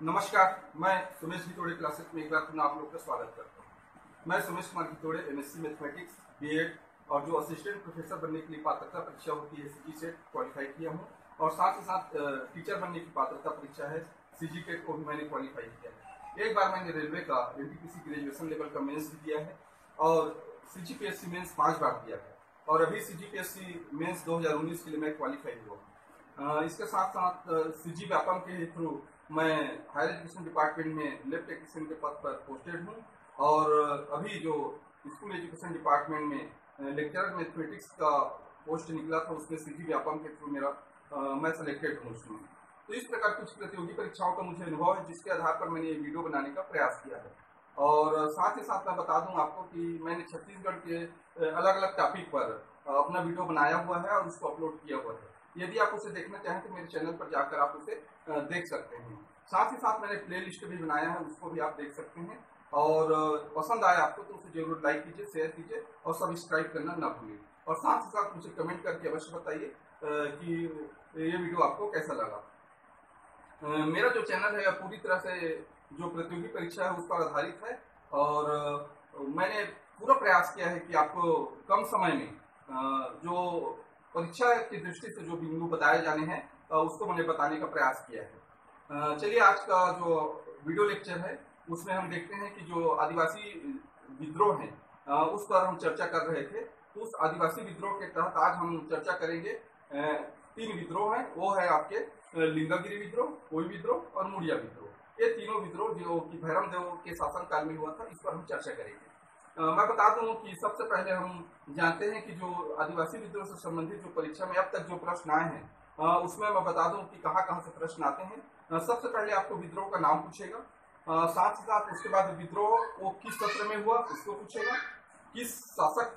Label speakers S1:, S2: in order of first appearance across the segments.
S1: नमस्कार, मैं सुमेश गितोड़े क्लासेस में एक बार पुनः आप लोग का स्वागत करता हूँ। मैं Sumesh Kumar Gitode MSc mathematics BEd और जो असिस्टेंट प्रोफेसर बनने के लिए पात्रता परीक्षा होती है सीजी सेट क्वालिफाई किया हूँ और साथ ही साथ टीचर बनने की पात्रता परीक्षा है सीजी केट को भी मैंने क्वालिफाई किया है। एक बार मैंने रेलवे का एनटीपीसी ग्रेजुएशन लेवल का मेंस भी दिया है और सीजीपीएससी मेंस 5 बार दिया है और अभी सीजीपीएससी मेंस 2019 के लिए मैं क्वालिफाई हुआ। इसके साथ साथ सीजी व्यापम के थ्रू मैं हायर एजुकेशन डिपार्टमेंट में लैब टेक्नीशियन के पद पर पोस्टेड हूँ और अभी जो स्कूल एजुकेशन डिपार्टमेंट में लेक्चरर मैथमेटिक्स का पोस्ट निकला था उसमें सीजी व्यापम के थ्रू मैं सेलेक्टेड हूँ उसमें। तो इस प्रकार कुछ प्रतियोगी परीक्षाओं का मुझे अनुभव है जिसके आधार पर मैंने ये वीडियो बनाने का प्रयास किया है। और साथ ही साथ मैं बता दूं आपको कि मैंने छत्तीसगढ़ के अलग अलग टॉपिक पर अपना वीडियो बनाया हुआ है और उसको अपलोड किया हुआ है। यदि आप उसे देखना चाहें तो मेरे चैनल पर जाकर आप उसे देख सकते हैं। साथ ही साथ मैंने प्ले लिस्ट भी बनाया है, उसको भी आप देख सकते हैं और पसंद आए आपको तो उसे जरूर लाइक कीजिए, शेयर कीजिए और सब्सक्राइब करना ना भूलिए। और साथ ही साथ मुझे कमेंट करके अवश्य बताइए कि ये वीडियो आपको कैसा लगा। मेरा जो चैनल है पूरी तरह से जो प्रतियोगी परीक्षा है उस पर आधारित है और मैंने पूरा प्रयास किया है कि आपको कम समय में जो परीक्षा की दृष्टि से जो बिंदु बताए जाने हैं उसको मैंने बताने का प्रयास किया है। चलिए आज का जो वीडियो लेक्चर है उसमें हम देखते हैं कि जो आदिवासी विद्रोह है उस पर हम चर्चा कर रहे थे। तो उस आदिवासी विद्रोह के तहत आज हम चर्चा करेंगे 3 विद्रोह हैं, वो है आपके लिंगागिरी विद्रोह, कोई विद्रोह और मुड़िया विद्रोह। ये तीनों विद्रोह जो कि भैरम देव के शासन काल में हुआ था इस पर हम चर्चा करेंगे। मैं बता दूं कि सबसे पहले हम जानते हैं कि जो आदिवासी विद्रोह से संबंधित जो परीक्षा में अब तक जो प्रश्न आए हैं उसमें मैं बता दूं कि कहाँ कहाँ से प्रश्न आते हैं। सबसे पहले आपको विद्रोह का नाम पूछेगा, साथ ही साथ उसके बाद विद्रोह वो किस सत्र में हुआ उसको पूछेगा, किस शासक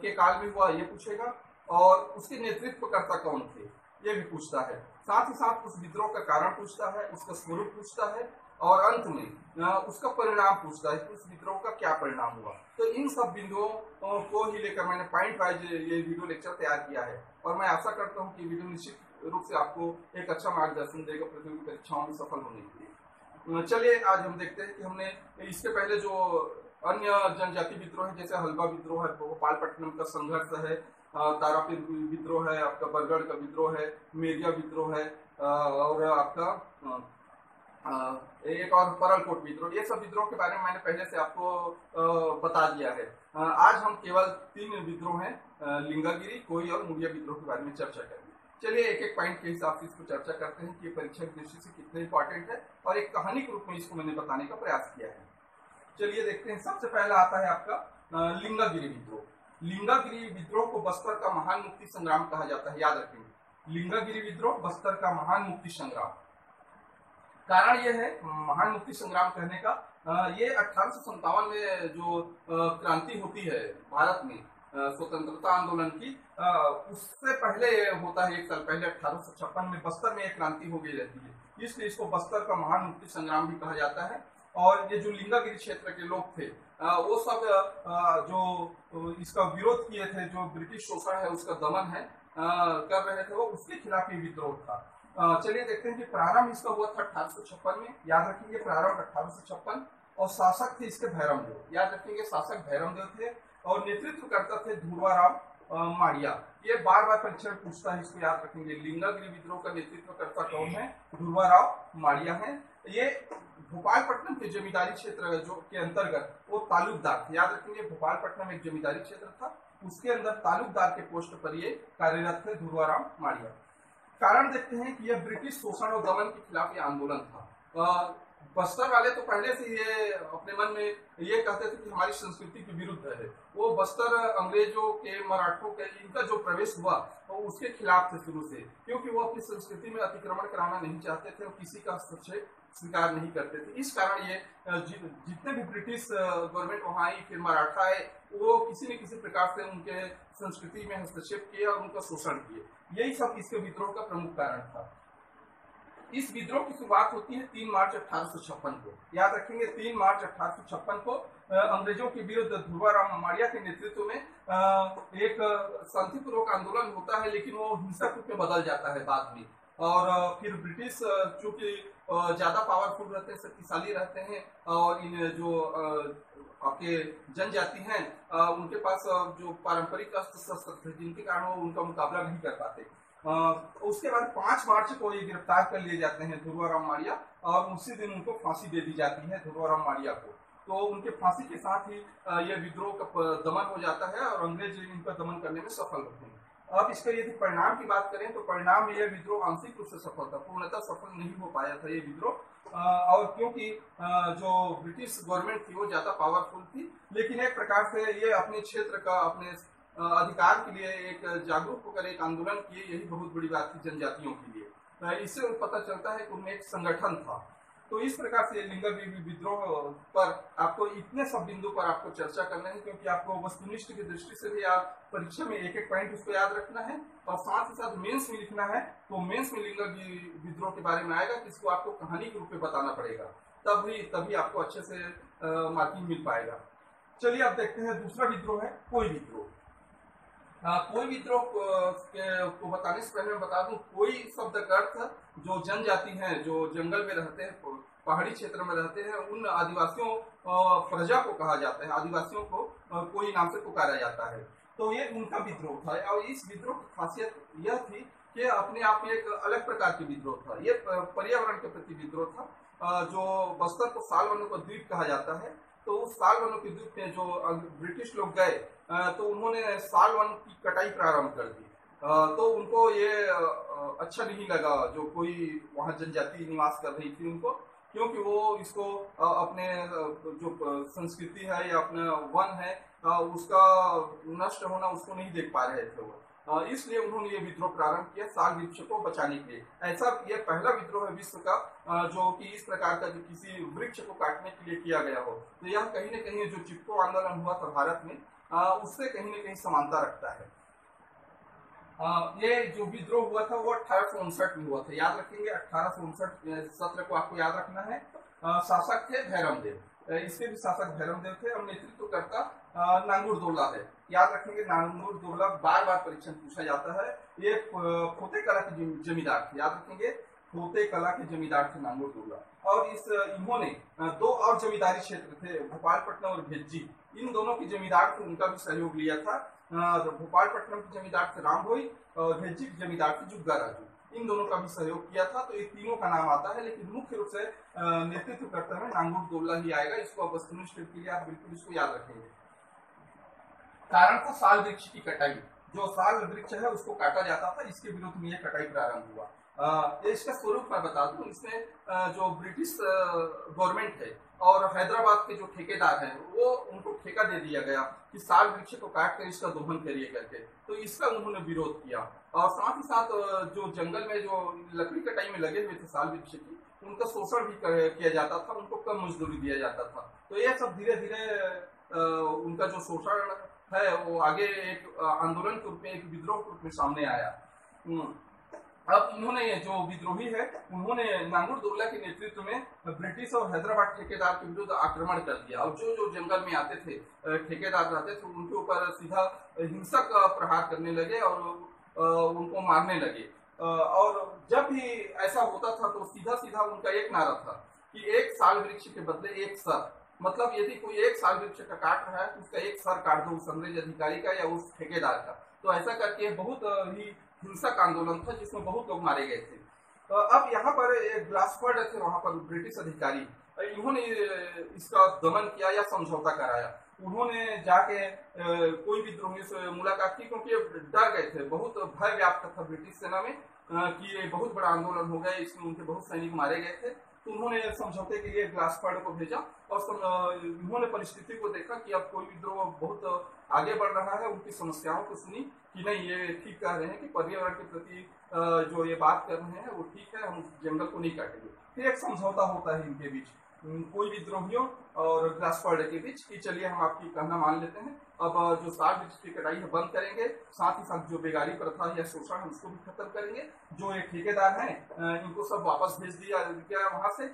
S1: के काल में हुआ ये पूछेगा और उसके नेतृत्वकर्ता कौन थे ये भी पूछता है। साथ ही साथ उस विद्रोह का कारण पूछता है, उसका स्वरूप पूछता है और अंत में उसका परिणाम पूछता है कि उस विद्रोह का क्या परिणाम हुआ। तो इन सब बिंदुओं को ही लेकर मैंने पॉइंट वाइज ये वीडियो लेक्चर तैयार किया है और मैं आशा करता हूँ कि वीडियो निश्चित रूप से आपको एक अच्छा मार्गदर्शन देगा प्रतियोगी परीक्षाओं में सफल होने के लिए। चलिए आज हम देखते हैं कि हमने इसके पहले जो अन्य जनजाति विद्रोह है जैसे हल्बा विद्रोह है, भोपालपट्टनम का संघर्ष है, तारापीर विद्रोह है, आपका बरगढ़ का विद्रोह है, मेरिया विद्रोह है और आपका एक और परलकोट विद्रोह, ये सब विद्रोह के बारे में मैंने पहले से आपको बता दिया है। आज हम केवल 3 विद्रोह हैं, लिंगागिरी, कोई और मुड़िया विद्रोह के बारे में चर्चा करेंगे। चलिए एक एक पॉइंट के हिसाब से इसको चर्चा करते हैं कि ये परीक्षा की दृष्टि से कितने इंपॉर्टेंट है और एक कहानी के रूप में इसको मैंने बताने का प्रयास किया है। चलिए देखते हैं। सबसे पहला आता है आपका लिंगागिरी विद्रोह। लिंगागिरी विद्रोह को बस्तर का महान मुक्ति संग्राम कहा जाता है, याद रखेंगे। लिंगागिरी विद्रोह बस्तर का महान मुक्ति संग्राम। कारण यह है महान मुक्ति संग्राम कहने का, ये 1857 में जो क्रांति होती है भारत में स्वतंत्रता आंदोलन की, उससे पहले होता है, 1 साल पहले 1856 में बस्तर में एक क्रांति हो गई रहती है, इसलिए इसको बस्तर का महान मुक्ति संग्राम भी कहा जाता है। और ये जो लिंगागिरी क्षेत्र के लोग थे वो सब जो इसका विरोध किए थे, जो ब्रिटिश शोषण है उसका दमन है कर रहे थे, वो उसके खिलाफ ये विद्रोह था। चलिए देखते हैं कि प्रारंभ इसका हुआ था 1856 में, याद रखेंगे प्रारंभ 1856, और शासक थे इसके भैरमदेव, याद रखेंगे शासक भैरमदेव थे और नेतृत्व करता थे धुरवाराम माड़िया। ये बार बार परीक्षा में पूछता है, इसको याद रखेंगे। लिंगागिरी विद्रोह का नेतृत्वकर्ता कौन है? धुरवाराम माड़िया है। ये भोपालपट्टनम के जमींदारी क्षेत्र जो के अंतर्गत वो तालुकदार थे, याद रखेंगे। भोपालपट्टनम एक जमींदारी क्षेत्र था, उसके अंदर तालुकदार के पोस्ट पर ये कार्यरत थे धुरवाराम माड़िया। कारण देखते हैं कि यह ब्रिटिश शोषण और दमन के खिलाफ ये आंदोलन था। बस्तर वाले तो पहले से ये अपने मन में ये कहते थे कि हमारी संस्कृति के विरुद्ध है। वो बस्तर अंग्रेजों के, मराठों के, इनका जो प्रवेश हुआ तो उसके खिलाफ थे शुरू से, क्योंकि वो अपनी संस्कृति में अतिक्रमण कराना नहीं चाहते थे और किसी का हस्तक्षेप स्वीकार नहीं करते थे। इस कारण ये जितने भी ब्रिटिश गवर्नमेंट वहां आई, फिर मराठा आए, वो किसी न किसी प्रकार से उनके संस्कृति में हस्तक्षेप किए और उनका शोषण किए। यही सब इसके विद्रोह का प्रमुख कारण था। इस विद्रोह की शुरुआत होती है 3 मार्च 1856 को, याद रखेंगे। 3 मार्च 1856 को अंग्रेजों के विरुद्ध धुरवाराम माड़िया के नेतृत्व में एक शांतिपूर्वक आंदोलन होता है, लेकिन वो हिंसक रूप में बदल जाता है बाद में। और फिर ब्रिटिश चूंकि ज्यादा पावरफुल रहते हैं, शक्तिशाली रहते हैं, और इन जो आपके जनजाति हैं उनके पास जो पारंपरिक अस्त्र शस्त्र थे जिनके कारण वो उनका मुकाबला नहीं कर पाते। उसके बाद 5 मार्च को ये गिरफ्तार कर लिए जाते हैं ध्रुवाराम माड़िया, और उसी दिन उनको फांसी दे दी जाती है ध्रुवाराम माड़िया को। तो उनके फांसी के साथ ही यह विद्रोह का दमन हो जाता है और अंग्रेज इनका दमन करने में सफल होते हैं। अब इसका यदि परिणाम की बात करें तो परिणाम यह विद्रोह आंशिक रूप से सफल था, पूर्णतः सफल नहीं हो पाया था ये विद्रोह। और क्योंकि जो ब्रिटिश गवर्नमेंट थी वो ज्यादा पावरफुल थी, लेकिन एक प्रकार से ये अपने क्षेत्र का, अपने अधिकार के लिए एक जागरूक होकर एक आंदोलन किए, यही बहुत बड़ी बात थी जनजातियों के लिए। इससे पता चलता है कि उनमें एक संगठन था। तो इस प्रकार से लिंगर विद्रोह पर आपको इतने सब बिंदु पर आपको चर्चा करना है, क्योंकि आपको वस्तुनिष्ठ की दृष्टि से भी आप परीक्षा में एक एक पॉइंट उसको याद रखना है, और साथ ही साथ मेंस में लिखना है। तो मेंस में लिंगर विद्रोह के बारे में आएगा, जिसको आपको कहानी के रूप में बताना पड़ेगा, तभी आपको अच्छे से मार्किंग मिल पाएगा। चलिए अब देखते हैं दूसरा विद्रोह है कोई विद्रोह। कोई विद्रोह को बताने से पहले मैं बता दूं, कोई शब्द का अर्थ जो जनजाति हैं, जो जंगल में रहते हैं, पहाड़ी क्षेत्र में रहते हैं, उन आदिवासियों प्रजा को कहा जाता है, आदिवासियों को कोई नाम से पुकारा जाता है। तो ये उनका विद्रोह था, और इस विद्रोह की खासियत यह थी कि अपने आप में एक अलग प्रकार की विद्रोह था। ये पर्यावरण के प्रति विद्रोह था। जो बस्तर को सालवनों का द्वीप कहा जाता है, तो उस सालवनों के द्वीप में जो ब्रिटिश लोग गए तो उन्होंने सालवन की कटाई प्रारंभ कर दी। तो उनको ये अच्छा नहीं लगा जो कोई वहां जनजाति निवास कर रही थी उनको, क्योंकि वो इसको अपने जो संस्कृति है या अपना वन है उसका नष्ट होना उसको नहीं देख पा रहे थे वो। इसलिए उन्होंने ये विद्रोह प्रारंभ किया साल वृक्ष को बचाने के लिए। ऐसा ये पहला विद्रोह है विश्व का जो कि इस प्रकार का जो किसी वृक्ष को काटने के लिए किया गया हो। तो यह कहीं न कहीं जो चिपको आंदोलन हुआ था भारत में उससे कहीं न कहीं समानता रखता है। ये जो विद्रोह हुआ था वो 1859 में हुआ था, याद रखेंगे 1859 सत्र को आपको याद रखना है। शासक थे भैरमदेव, इसके भी शासक भैरमदेव थे, और नेतृत्वकर्ता नांगुर दोला है। याद रखेंगे नांगुर दोला बार बार परीक्षा पूछा जाता है। ये खोते कला के जमींदार थे, याद रखेंगे खोते कला के जमींदार थे नांगुर दोला। और इन्होंने 2 और जमींदारी क्षेत्र थे, भोपालपट्टनम और भेज्जी, इन दोनों की जमींदार थे, उनका भी सहयोग लिया था। भोपालपट्टनम के जमींदार थे रामभोई और भेज्जी के जमींदार थे जुग्गा राजू, इन दोनों का भी सहयोग किया था। तो ये तीनों का नाम आता है, लेकिन मुख्य रूप से नेतृत्व करते हुए नांगुर दोला ही आएगा। इसको वस्तुनिष्ठ के लिए आप बिल्कुल इसको याद रखेंगे। कारण था साल वृक्ष की कटाई, जो साल वृक्ष है उसको काटा जाता था, इसके विरुद्ध में यह कटाई प्रारंभ हुआ। इसका स्वरूप मैं बता दूं, इसमें जो ब्रिटिश गवर्नमेंट है और हैदराबाद के जो ठेकेदार हैं वो उनको ठेका दे दिया गया कि साल वृक्ष को काट कर इसका दोहन करिए करके। तो इसका उन्होंने विरोध किया, और साथ ही साथ जो जंगल में जो लकड़ी कटाई में लगे हुए थे साल वृक्ष की, उनका शोषण भी किया जाता था, उनको कम मजदूरी दिया जाता था। तो यह सब धीरे धीरे उनका जो शोषण है वो आगे एक आंदोलन के रूप में, एक विद्रोह के रूप में सामने आया। अब इन्होंने जो विद्रोही है उन्होंने नांगुर दोला के नेतृत्व में ब्रिटिश और हैदराबाद ठेकेदार के विरुद्ध आक्रमण कर दिया, और जो जंगल में आते थे ठेकेदार रहते थे उनके ऊपर सीधा हिंसक प्रहार करने लगे और उनको मारने लगे। और जब भी ऐसा होता था तो सीधा सीधा उनका एक नारा था कि एक साल वृक्ष के बदले एक सर, मतलब यदि कोई एक साल वृक्ष का काट रहा है तो उसका एक सर काट दो, उस अंग्रेज अधिकारी का या उस ठेकेदार का। तो ऐसा करके बहुत ही हिंसक आंदोलन था जिसमें बहुत लोग मारे गए थे। अब यहाँ पर एक ग्लासफोर्ड थे, वहां पर ब्रिटिश अधिकारी, इन्होंने इसका दमन किया या समझौता कराया। उन्होंने जाके कोई विद्रोही से मुलाकात की, क्योंकि डर गए थे, बहुत भय व्याप्त था ब्रिटिश सेना में कि ये बहुत बड़ा आंदोलन हो गया, इसमें उनके बहुत सैनिक मारे गए थे। तो उन्होंने समझौते के लिए ग्लासफोर्ड को भेजा, और उन्होंने परिस्थिति को देखा कि अब कोई विद्रोह बहुत आगे बढ़ रहा है, उनकी समस्याओं को सुनी कि नहीं ये ठीक कह रहे हैं कि पर्यावरण के प्रति जो ये बात कर रहे हैं वो ठीक है, हम जंगल को नहीं काटेंगे। फिर एक समझौता होता है इनके बीच, कोई विद्रोहियों और ग्लासफोर्ड के बीच, कि चलिए हम आपकी कहना मान लेते हैं, अब जो साल वृक्ष की कटाई है बंद करेंगे, साथ ही साथ जो बेगारी प्रथा या शोषण है उसको भी खत्म करेंगे, जो ये ठेकेदार हैं इनको सब वापस भेज दिया गया वहां से,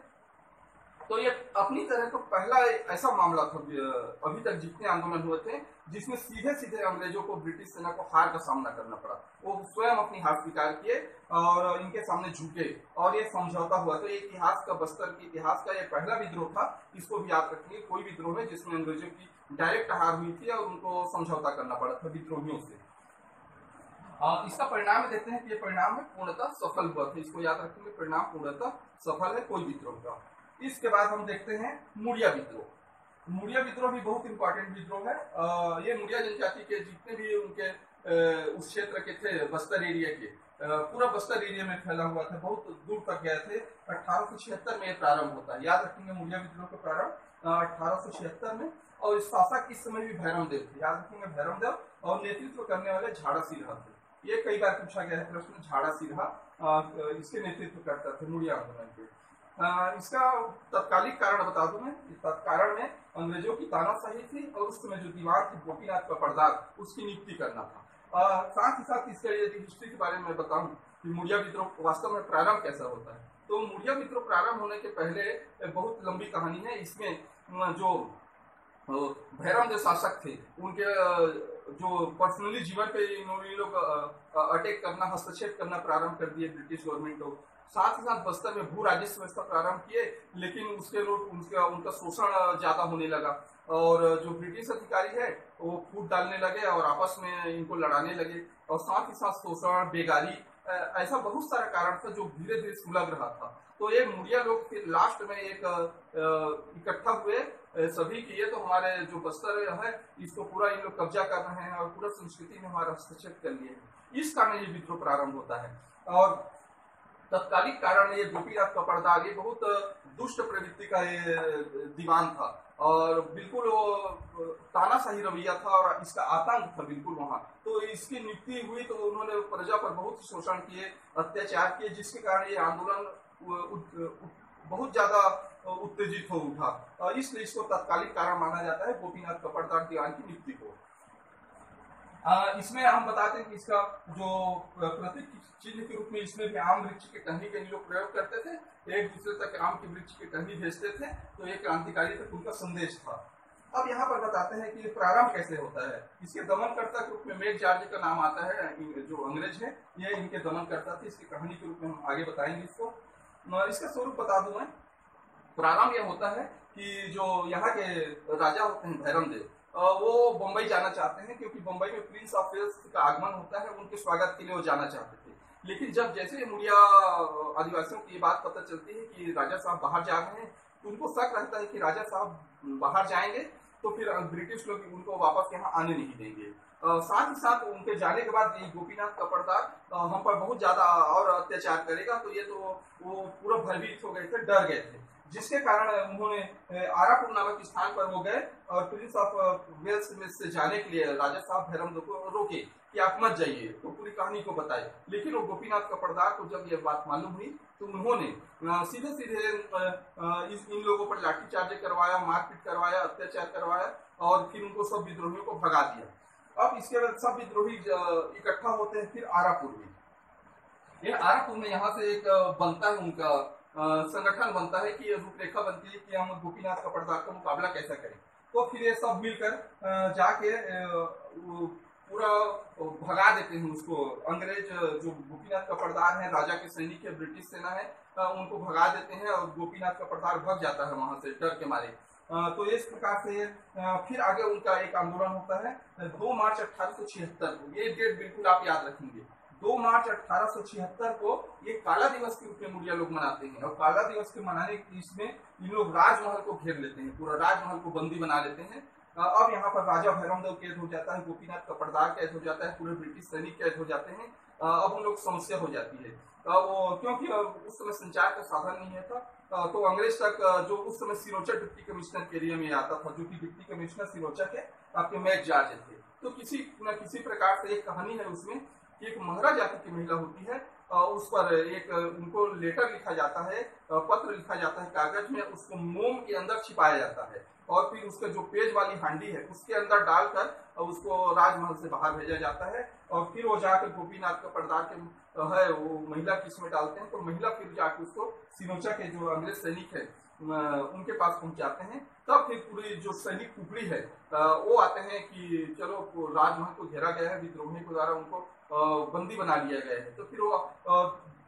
S1: तो ये अपनी तरह का पहला ऐसा मामला था अभी तक जितने आंदोलन हुए थे जिसमें सीधे सीधे अंग्रेजों को ब्रिटिश सेना को हार का सामना करना पड़ा। वो स्वयं अपनी हार स्वीकार किए और इनके सामने झुके और ये समझौता हुआ। तो ये इतिहास का, बस्तर के इतिहास का ये पहला विद्रोह था। इसको भी याद रखिए, कोई विद्रोह है जिसमें अंग्रेजों की डायरेक्ट हार हुई थी और उनको समझौता करना पड़ा था विद्रोहियों से। इसका परिणाम देखते हैं कि ये परिणाम है पूर्णतः सफल हुआ था। इसको याद रखेंगे, परिणाम पूर्णतः सफल है कोई विद्रोह का। इसके बाद हम देखते हैं मुड़िया विद्रोह। मुड़िया विद्रोह भी बहुत इंपॉर्टेंट विद्रोह है। ये मुड़िया जनजाति के जितने भी उनके उस क्षेत्र के थे, बस्तर एरिया के, पूरा बस्तर एरिया में फैला हुआ था, बहुत दूर तक गए थे। 1876 में ये प्रारंभ होता है। याद रखेंगे मुड़िया विद्रोह का प्रारंभ 1876 में। और इस शासक इस समय भी भैरमदेव थे। याद रखेंगे भैरमदेव, और नेतृत्व करने वाले झाड़ा सिरहा थे। ये कई बार पूछा गया है प्रश्न, झाड़ा सिरहा इसके नेतृत्व करता थे मुड़िया आंदोलन के। इसका तत्कालिक कारण बता दूं मैं। तत्कारण में अंग्रेजों की तानाशाही थी और उस समय जो दीवार थी गोपीनाथ का पर्दार, उसकी नियुक्ति करना था। साथ ही साथ इसके यदि हिस्ट्री के बारे में बताऊं कि मुड़िया विद्रोह वास्तव में प्रारंभ कैसा होता है, तो मुड़िया विद्रोह प्रारंभ होने के पहले बहुत लंबी कहानी है। इसमें जो भैरम जो शासक थे उनके जो पर्सनली जीवन पे ये लोग अटैक करना, हस्तक्षेप करना प्रारंभ कर दिए ब्रिटिश गवर्नमेंट को। साथ ही साथ बस्तर में भू राजस्व व्यवस्था प्रारंभ किए, लेकिन उसके लोग उनका शोषण ज्यादा होने लगा और जो ब्रिटिश अधिकारी है वो फूट डालने लगे और आपस में इनको लड़ाने लगे। और साथ ही साथ शोषण, बेगारी, ऐसा बहुत सारा कारण था जो धीरे धीरे सुलग रहा था। तो ये मुड़िया लोग फिर लास्ट में एक इकट्ठा हुए सभी की, ये तो हमारे जो बस्तर है इसको पूरा इन लोग कब्जा कर रहे हैं और पूरा संस्कृति में हमारा हस्तक्षेप कर लिए। इस कारण ये विद्रोह प्रारंभ होता है। और तत्कालिक कारण ये गोपीनाथ का पर्दार, ये बहुत दुष्ट प्रवृत्ति का ये दीवान था और बिल्कुल वो तानाशाही रवैया था और इसका आतंक था बिल्कुल वहां। तो इसकी नियुक्ति हुई तो उन्होंने प्रजा पर बहुत शोषण किए, अत्याचार किए, जिसके कारण ये आंदोलन बहुत ज्यादा उत्तेजित हो उठा। इसलिए इसको तत्कालिक कारण माना जाता है गोपीनाथ का पर्दार दीवान की नियुक्ति को। इसमें हम बताते हैं कि इसका जो प्रतीक चिन्ह के रूप में इसमें भी आम वृक्ष के टहनी का लोग प्रयोग करते थे। एक दूसरे तक आम के वृक्ष की टहनी भेजते थे, तो ये क्रांतिकारी तक उनका संदेश था। अब यहाँ पर बताते हैं कि प्रारंभ कैसे होता है। इसके दमनकर्ता के रूप में मेक जॉर्ज का नाम आता है, जो अंग्रेज है ये इनके दमनकर्ता थे। इसकी कहानी के रूप में हम आगे बताएंगे इसको। इसका स्वरूप बता दूं मैं। प्रारंभ यह होता है कि जो यहाँ के राजा होते हैं भैरमदेव, वो बम्बई जाना चाहते हैं क्योंकि बम्बई में प्रिंस ऑफ वेल्स का आगमन होता है। उनके स्वागत के लिए वो जाना चाहते थे। लेकिन जब जैसे मुड़िया आदिवासियों की ये बात पता चलती है कि राजा साहब बाहर जा रहे हैं, तो उनको शक रहता है कि राजा साहब बाहर जाएंगे तो फिर ब्रिटिश लोग उनको वापस यहाँ आने नहीं देंगे। साथ ही साथ उनके जाने के बाद गोपीनाथ का पर्दार हम पर बहुत ज्यादा और अत्याचार करेगा, तो ये तो वो पूरा भयभीत हो गए थे, डर गए थे, जिसके कारण उन्होंने आरापुर नामक स्थान पर वो गए और प्रिंस ऑफ वेल्स में से जाने के लिए राजा साहब भैरमदेव को रोके कि आप मत जाइए, तो पूरी कहानी को बताए। लेकिन वो गोपीनाथ का पर्दार को जब ये बात मालूम हुई तो उन्होंने सीधे सीधे इन लोगों पर लाठीचार्ज करवाया, मारपीट करवाया, अत्याचार करवाया और फिर उनको सब विद्रोहियों को भगा दिया। अब इसके बाद सब विद्रोही इकट्ठा होते हैं फिर आरापुर में। ये आरापुर में यहाँ से एक बनता है उनका संगठन बनता है कि रूपरेखा बनती है कि हम गोपीनाथ का पर्दार का मुकाबला कैसा करें। तो फिर ये सब मिलकर जाके पूरा भगा देते हैं उसको। अंग्रेज जो गोपीनाथ का पर्दार है, राजा के सैनिक है, ब्रिटिश सेना है, उनको भगा देते हैं और गोपीनाथ का पर्दार भग जाता है वहां से डर के मारे। तो इस प्रकार से फिर आगे उनका एक आंदोलन होता है 2 मार्च 1876 को। ये डेट बिल्कुल आप याद रखेंगे। 2 मार्च 1876 को ये काला दिवस के रूप में मुड़िया लोग मनाते हैं। और काला दिवस के मनाने के इसमें इन लोग राजमहल को घेर लेते हैं, पूरा राजमहल को बंदी बना लेते हैं। अब यहाँ पर राजा भैरमदेव कैद हो जाता है, गोपीनाथ का पर्दार कैद हो जाता है, पूरे ब्रिटिश सैनिक कैद हो जाते हैं। अब उन लोग समस्या हो जाती है वो, क्योंकि उस समय संचार का साधन नहीं है था। तो अंग्रेज तक जो उस समय सिरोचा डिप्टी कमिश्नर के एरिया में आता था, जो कि डिप्टी कमिश्नर सिरोचा के आपके मैक जॉर्ज थे। तो किसी न किसी प्रकार से एक कहानी है उसमें कि एक महरा जाति की महिला होती है, उस पर एक उनको लेटर लिखा जाता है, पत्र लिखा जाता है कागज में, उसको मोम के अंदर छिपाया जाता है और फिर उसका जो पेज वाली हांडी है उसके अंदर डालकर उसको राजमहल से बाहर भेजा जाता है। और फिर वो जाकर गोपीनाथ का पर्दार के है वो महिला किसमें डालते हैं, तो महिला फिर जाकर उसको सिरोचा के जो अंग्रेज सैनिक है उनके पास पहुंचाते हैं, तब फिर पूरी जो सैनिक टुकड़ी है वो आते हैं कि चलो राजमहल को घेरा गया है, विद्रोहियों के द्वारा उनको बंदी बना लिया गया है। तो फिर वो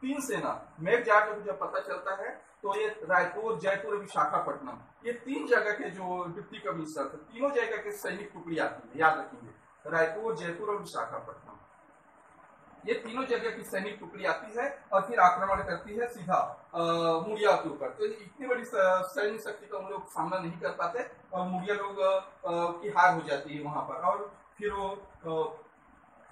S1: तीन सेना मेघजाट को जब पता चलता है तो ये रायपुर, जयपुर, विशाखापट्टनम, ये तीन जगह के जो डिप्टी कमिश्नर थे, तीनों जगह के सैनिक टुकड़ी आती है, याद रखेंगे, रायपुर, जयपुर और विशाखापट्टनम, ये तीनों जगह की सैनिक टुकड़ी आती है और फिर आक्रमण करती है सीधा मुड़िया के ऊपर। तो इतनी बड़ी सैन्य शक्ति का उन लोग सामना नहीं कर पाते और मुड़िया लोग की हार हो जाती है वहां पर, और फिर वो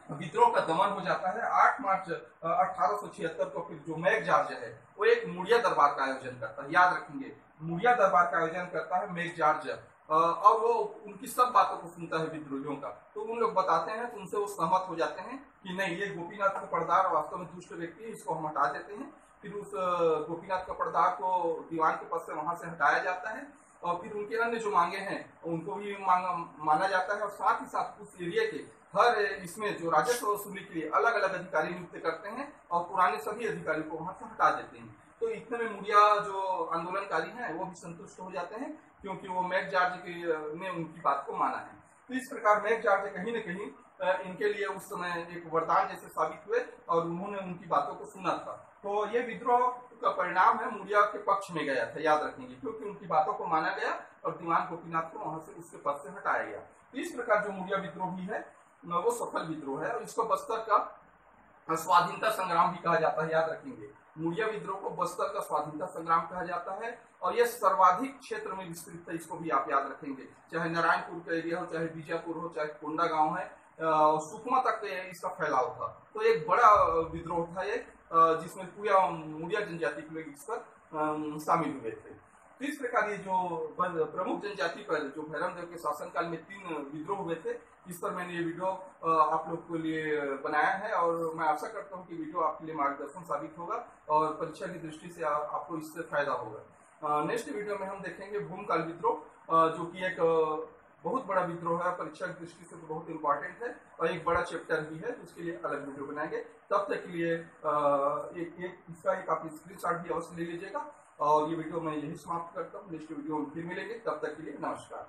S1: विद्रोह का दमन हो जाता है। 8 मार्च 1876 को फिर जो मैगजार्ज है वो एक मुड़िया दरबार का आयोजन करता है, याद रखेंगे, मुड़िया दरबार का आयोजन करता है मैगजार्ज, और वो उनकी सब बातों को सुनता है विद्रोहियों का। तो उन लोग बताते हैं, तो उनसे वो सहमत हो जाते हैं कि नहीं, ये गोपीनाथ का पड़दार वास्तव में दुष्ट व्यक्ति है, इसको हम हटा देते हैं। फिर उस गोपीनाथ का पड़दार को दीवान के पद से वहां से हटाया जाता है और फिर उनके अन्य जो मांगे हैं उनको भी माना जाता है, और साथ ही साथ उस एरिया के हर इसमें जो राजस्व वसूली के लिए अलग अलग अधिकारी नियुक्त करते हैं और पुराने सभी अधिकारी को वहां से हटा देते हैं। तो इतने में मुड़िया जो आंदोलनकारी हैं वो भी संतुष्ट हो जाते हैं, क्योंकि वो मैगजार्ज ने उनकी बात को माना है। तो इस प्रकार मैगजार्ज कहीं न कहीं इनके लिए उस समय एक वरदान जैसे साबित हुए और उन्होंने उनकी बातों को सुना था। तो ये विद्रोह का परिणाम है मुड़िया के पक्ष में गया था, याद रखेंगे, क्योंकि उनकी बातों को माना गया और दीवान गोपीनाथ को वहां से उसके पद से हटाया गया। तो इस प्रकार जो मुड़िया विद्रोह भी है वो सफल विद्रोह है और इसको बस्तर का स्वाधीनता संग्राम भी कहा जाता है, याद रखेंगे। मुड़िया विद्रोह को बस्तर का स्वाधीनता संग्राम कहा जाता है और यह सर्वाधिक क्षेत्र में विस्तृत है, इसको भी आप याद रखेंगे, चाहे नारायणपुर का एरिया हो, चाहे बीजापुर हो, चाहे कोंडा गांव है, सुकमा तक इसका फैलाव था। तो एक बड़ा विद्रोह था ये, जिसमें पूरा मुड़िया जनजाति के लोग इस पर शामिल हुए थे। तो इस प्रकार ये जो प्रमुख जनजाति पर जो भैरम देव के शासनकाल में 3 विद्रोह हुए थे, इस पर मैंने ये वीडियो आप लोग के लिए बनाया है और मैं आशा करता हूँ कि वीडियो आपके लिए मार्गदर्शन साबित होगा और परीक्षा की दृष्टि से आपको इससे फायदा होगा। नेक्स्ट वीडियो में हम देखेंगे भूमकाल विद्रोह, जो कि एक बहुत बड़ा विद्रोह है, परीक्षा की दृष्टि से तो बहुत इंपॉर्टेंट है और एक बड़ा चैप्टर भी है, उसके लिए अलग वीडियो बनाएंगे। तब तक के लिए इसका एक आप स्क्रीनशॉट भी अवश्य ले लीजिएगा और ये वीडियो मैं यही समाप्त करता हूँ। नेक्स्ट वीडियो में फिर मिलेंगे, तब तक के लिए नमस्कार।